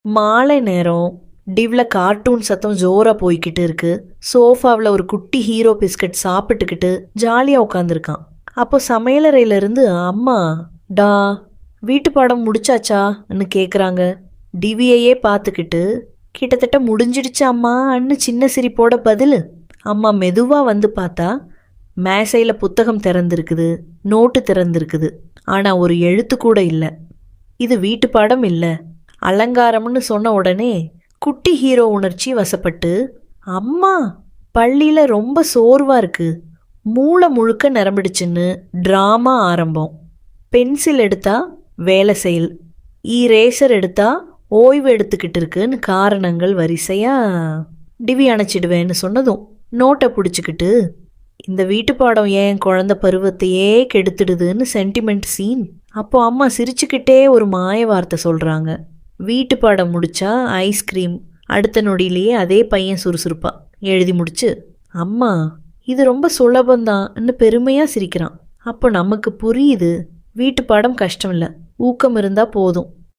மாலை நேரம். டிவ்ல கார்ட்டூன் சத்தம் ஜோரா போய்கிட்டு இருக்கு. சோஃபாவில் ஒரு குட்டி ஹீரோ பிஸ்கட் சாப்பிட்டுக்கிட்டு ஜாலியாக உட்காந்துருக்கான். அப்போ சமையலறையில இருந்து அம்மா, டா வீட்டு பாடம் முடிச்சாச்சான்னு கேட்குறாங்க. டிவியையே பார்த்துக்கிட்டு கிட்டத்தட்ட முடிஞ்சிடுச்சு அம்மா அன்னு சின்ன சிரிப்போட பதில். அம்மா மெதுவாக வந்து பார்த்தா மேசையில் புத்தகம் திறந்திருக்குது, நோட்டு திறந்திருக்குது. ஆனால் ஒரு எழுத்து கூட இல்லை. இது வீட்டு பாடம் இல்லை, அலங்காரம்னு சொன்ன உடனே குட்டி ஹீரோ உணர்ச்சி வசப்பட்டு, அம்மா பள்ளியில் ரொம்ப சோர்வாக இருக்கு, மூளை முழுக்க நிரம்பிடுச்சுன்னு ட்ராமா ஆரம்பம். பென்சில் எடுத்தா வேலை செயல், ரேசர் எடுத்தா ஓய்வு எடுத்துக்கிட்டு இருக்குன்னு காரணங்கள் வரிசையாக. டிவி அணைச்சிடுவேன்னு சொன்னதும் நோட்டை பிடிச்சிக்கிட்டு, இந்த வீட்டு பாடம் ஏன் குழந்தை பருவத்தையே கெடுத்துடுதுன்னு சென்டிமெண்ட் சீன். அப்போ அம்மா சிரிச்சுக்கிட்டே ஒரு மாய வார்த்தை சொல்கிறாங்க. வீட்டு பாடம் முடித்தா ஐஸ்கிரீம். அடுத்த நொடியிலேயே அதே பையன் சுறுசுறுப்பா எழுதி முடிச்சு, அம்மா இது ரொம்ப சுலபந்தான்னு பெருமையாக சிரிக்கிறான். அப்போ நமக்கு புரியுது, வீட்டு பாடம் கஷ்டம் இல்லை, ஊக்கம் இருந்தால் போதும்.